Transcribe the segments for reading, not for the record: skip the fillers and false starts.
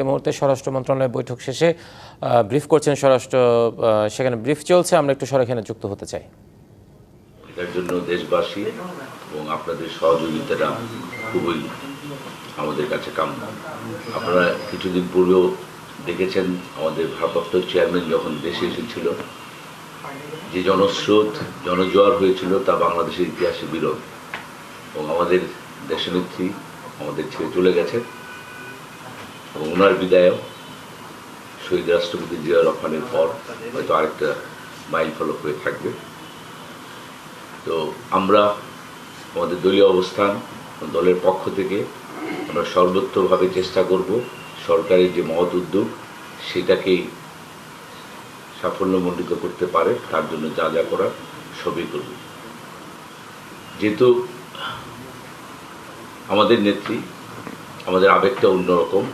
এই মুহূর্তে স্বরাষ্ট্র মন্ত্রণালয়ের বৈঠক শেষে ব্রিফ করছেন স্বরাষ্ট্র, সেখানে ব্রিফ চলছে। আমরা একটু এখানে যুক্ত হতে চাই। এর জন্য দেশবাসী এবং আপনাদের সহযোগিতাটা খুবই আমাদের কাছে কাম্য। আপনারা কিছুদিন পূর্বেও দেখেছেন আমাদের ভারপ্রাপ্ত চেয়ারম্যান যখন দেশে এসেছিল, যে জনস্রোত জনজোয়ার হয়েছিল তা বাংলাদেশের ইতিহাসে বিরল। এবং আমাদের দেশনেত্রী আমাদের ছেড়ে চলে গেছেন এবং ওনার বিদায়ও শহীদ রাষ্ট্রপতি জিয়া রহমানের পর হয়তো আরেকটা মাইল ফলক হয়ে থাকবে। তো আমরা আমাদের দলীয় অবস্থান, দলের পক্ষ থেকে আমরা সর্বোচ্চভাবে চেষ্টা করব সরকারের যে মহৎ উদ্যোগ সেটাকেই সাফল্যমণ্ডিত করতে পারে, তার জন্য যা যা করার সবই করব। যেহেতু আমাদের নেত্রী, আমাদের আবেগটা অন্যরকম,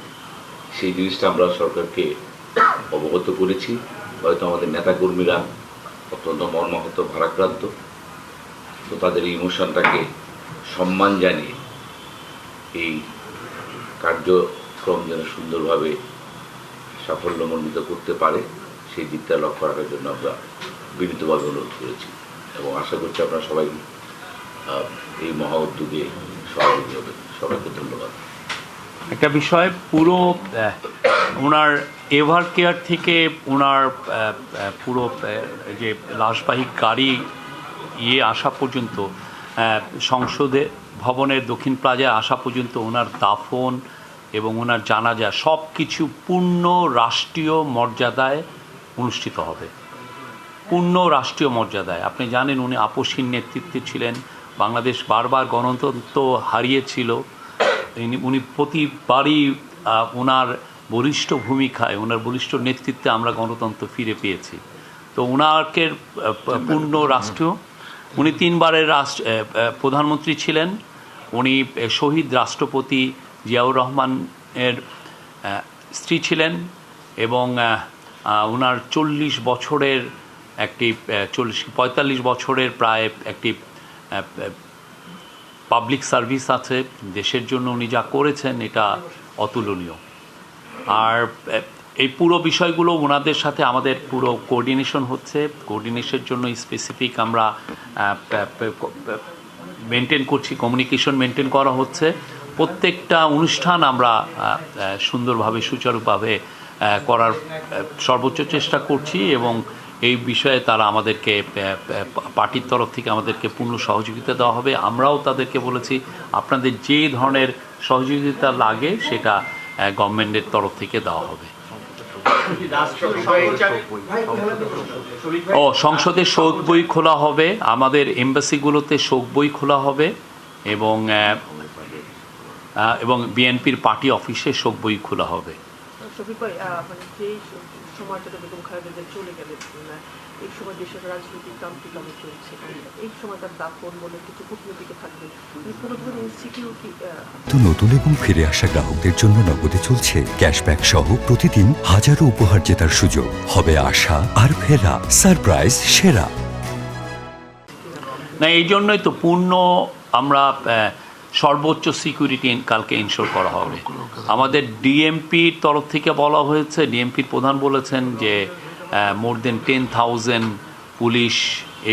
সেই জিনিসটা আমরা সরকারকে অবগত করেছি। হয়তো আমাদের নেতাকর্মীরা অত্যন্ত মর্মাহত, ভারাক্রান্ত, তো তাদের এই ইমোশনটাকে সম্মান জানিয়ে এই কার্যক্রম যেন সুন্দরভাবে সাফল্যমণ্ডিত করতে পারে সেই দিকটা লক্ষ্য রাখার জন্য আমরা বিনীতভাবে অনুরোধ করেছি এবং আশা করছি আপনারা সবাই এই মহা উদ্যোগে সহযোগী হবেন। সবাইকে ধন্যবাদ। একটা বিষয়, পুরো ওনার এভার কেয়ার থেকে ওনার পুরো যে লাশবাহী গাড়ি আসা পর্যন্ত, সংসদে ভবনের দক্ষিণ প্লাজায় আসা পর্যন্ত ওনার দাফন এবং ওনার জানাজা সব কিছু পূর্ণ রাষ্ট্রীয় মর্যাদায় অনুষ্ঠিত হবে। পূর্ণ রাষ্ট্রীয় মর্যাদায়। আপনি জানেন উনি আপসহীন নেতৃত্বে ছিলেন। বাংলাদেশ বারবার গণতন্ত্র হারিয়েছিল। উনি প্রতিবারই ওনার বলিষ্ঠ ভূমিকায়, ওনার বলিষ্ঠ নেতৃত্বে আমরা গণতন্ত্র ফিরে পেয়েছি। তো ওনাকে পূর্ণ রাষ্ট্রীয়, উনি 3 বারের প্রধানমন্ত্রী ছিলেন। উনি শহীদ রাষ্ট্রপতি জিয়াউর রহমানের স্ত্রী ছিলেন এবং ওনার 40 বছরের একটি 45 বছরের প্রায় একটি পাবলিক সার্ভিস আছে। দেশের জন্য উনি যা করেছেন এটা অতুলনীয়। আর এই পুরো বিষয়গুলো ওনাদের সাথে আমাদের পুরো কোঅর্ডিনেশন হচ্ছে। কোঅর্ডিনেশনের জন্য স্পেসিফিক আমরা মেনটেন করছি, কমিউনিকেশন মেনটেন করা হচ্ছে। প্রত্যেকটা অনুষ্ঠান আমরা সুন্দরভাবে সুচারুভাবে করার সর্বোচ্চ চেষ্টা করছি এবং এই বিষয়ে তারা আমাদেরকে পার্টির তরফ থেকে আমাদেরকে পূর্ণ সহযোগিতা দেওয়া হবে। আমরাও তাদেরকে বলেছি আপনাদের যে ধরনের সহযোগিতা লাগে সেটা গভর্নমেন্টের তরফ থেকে দেওয়া হবে। সংসদে শোক বই খোলা হবে, আমাদের এম্বাসিগুলোতে শোক বই খোলা হবে এবং বিএনপির পার্টি অফিসে শোক বই খোলা হবে। সময়টাতে বেগম খালেদা চলে গেলেন, এই সময় দেশের রাজনৈতিক ক্রান্তিকালে চলছে, এই সময়টার দাপন বলে কিছু কূটনীতিকে থাকবে, পুরো ধরনের সিকিউরিটি। তো নতুন এবং ফিরে আসা গ্রাহকদের জন্য নগদে চলছে ক্যাশব্যাক সহ প্রতিদিন হাজারো উপহার জেতার সুযোগ। হবে আশা আর ফেরা, সারপ্রাইজ সেরা। না, এই জন্যই তো পূর্ণ আমরা সর্বোচ্চ সিকিউরিটি কালকে ইনশোর করা হবে। আমাদের ডিএমপির তরফ থেকে বলা হয়েছে, ডিএমপির প্রধান বলেছেন যে মোর দেন 10,000 পুলিশ,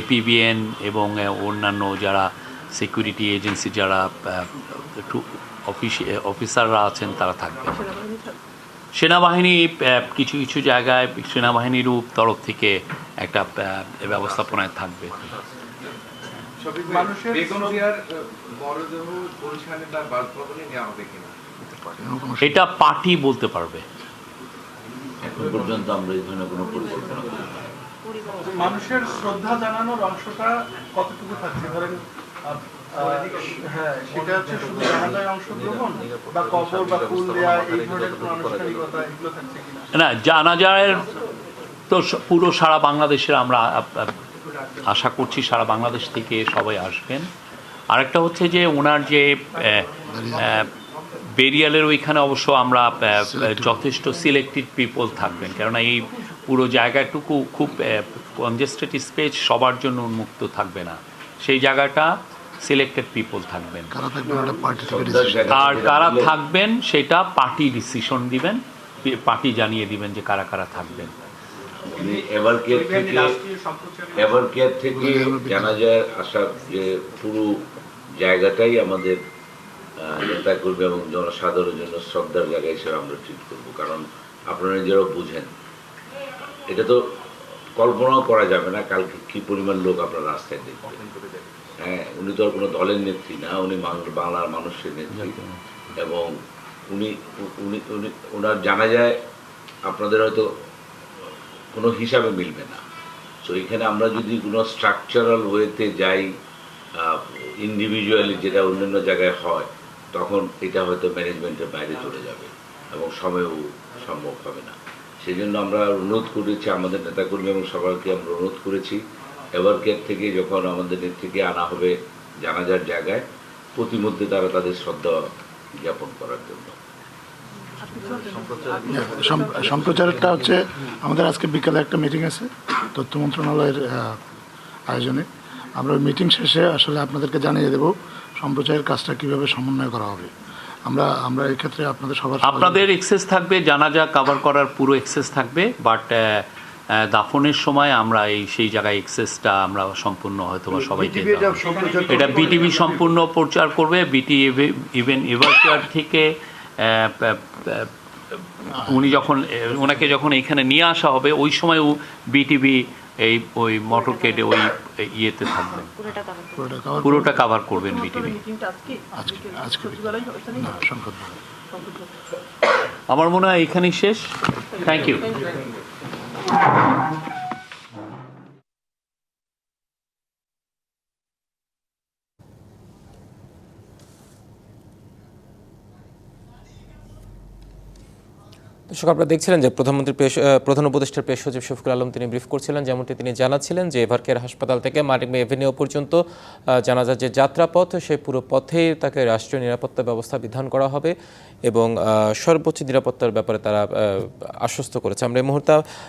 এপিবিএন এবং অন্যান্য যারা সিকিউরিটি এজেন্সি যারা অফিসাররা আছেন তারা থাকবে। সেনাবাহিনী কিছু কিছু জায়গায় সেনাবাহিনীরও তরফ থেকে একটা ব্যবস্থাপনায় থাকবে। এটা পার্টি বলতে পারবে। এখন পর্যন্ত আমরা এই ধরনের কোনো পরিকল্পনা করি না। মানুষের শ্রদ্ধা জানানোর অংশটা কতটুকু থাকছে? ধরেন সেটা হচ্ছে শুধু জানাজায় অংশগ্রহণ বা কবর বা ফুল দেয়া, এই ধরনের কোনো আনুষ্ঠানিকতা এগুলো থাকছে কিনা? না, জানাজায় তো পুরো সারা বাংলাদেশের আমরা আশা করছি সারা বাংলাদেশ থেকে সবাই আসবেন। আরেকটা হচ্ছে যে ওনার যে বেরিয়ালের ওইখানে অবশ্য আমরা যথেষ্ট সিলেক্টেড পিপল থাকবেন, কেননা এই পুরো জায়গাটুকু খুব কনজেস্টেড স্পেস, সবার জন্য উন্মুক্ত থাকবে না। সেই জায়গাটা সিলেক্টেড পিপল থাকবেন, আর কারা থাকবেন সেটা পার্টি ডিসিশন দিবেন। পার্টি জানিয়ে দিবেন যে কারা কারা থাকবেন। উনি এভারকেয়ার থেকে জানাজার আসার যে পুরো জায়গাটাই আমাদের নেতাকর্মী এবং জনসাধারণের জন্য শ্রদ্ধার জায়গা হিসেবে আমরা ট্রিট করবো। কারণ আপনারা নিজেরাও বুঝেন, এটা তো কল্পনাও করা যাবে না কালকে কি পরিমাণ লোক আপনার রাস্তায় দেখবেন। হ্যাঁ, উনি তো আর কোনো দলের নেত্রী না, উনি বাংলার মানুষের নেত্রী এবং উনি উনি উনি ওনার জানা যায় আপনাদের হয়তো কোনো হিসাবে মিলবে না। সো এখানে আমরা যদি কোনো স্ট্রাকচারাল ওয়েতে যাই, ইন্ডিভিজুয়ালি যেটা অন্যান্য জায়গায় হয়, তখন এটা হয়তো ম্যানেজমেন্টের বাইরে চলে যাবে এবং সময়ও সম্ভব হবে না। সেই জন্য আমরা অনুরোধ করেছি, আমাদের নেতাকর্মী এবং সবাইকে আমরা অনুরোধ করেছি এভারকেয়ার থেকে যখন আমাদের নেত্রীকে আনা হবে জানাজার জায়গায়, প্রতিমধ্যে তারা তাদের শ্রদ্ধা জ্ঞাপন করার জন্য। সম্প্রচারটা হচ্ছে আমাদের আজকে বিকালে একটা মিটিং আছে তথ্য মন্ত্রণালয়ের আয়োজনে। আমরা ওই মিটিং শেষে আসলে আপনাদেরকে জানিয়ে দেব সম্প্রচারের কাজটা কিভাবে সমন্বয় করা হবে। আমরা এই ক্ষেত্রে আপনাদের এক্সেস থাকবে, জানাজা কভার করার পুরো এক্সেস থাকবে, বাট দাফনের সময় আমরা সেই জায়গায় এক্সেসটা আমরা সম্পূর্ণ হয়তো বা সবাইকে এটা বিটিভি সম্পূর্ণ প্রচার করবে। ইভেন এভারকেয়ার থেকে ওনাকে যখন এইখানে নিয়ে আসা হবে ওই সময় বিটিভি ওই মোটরকেটে ওই ইয়েতে থাকবেন, পুরোটা কভার করবেন বিটিভি। আমার মনে হয় এইখানেই শেষ। Thank you. দর্শক, আপনারা দেখছিলেন যে প্রধান উপদেষ্টার প্রেস সচিব শফিকুল আলম তিনি ব্রিফ করছিলেন, যেমনটি তিনি জানাচ্ছিলেন যে এভারকেয়ার হাসপাতাল থেকে মানিক মে এভিনিউ পর্যন্ত জানাজার যে যাত্রাপথ, সেই পুরো পথেই তাকে রাষ্ট্রীয় নিরাপত্তা ব্যবস্থা বিধান করা হবে এবং সর্বোচ্চ নিরাপত্তার ব্যাপারে তারা আশ্বস্ত করেছে। আমরা এই মুহূর্তে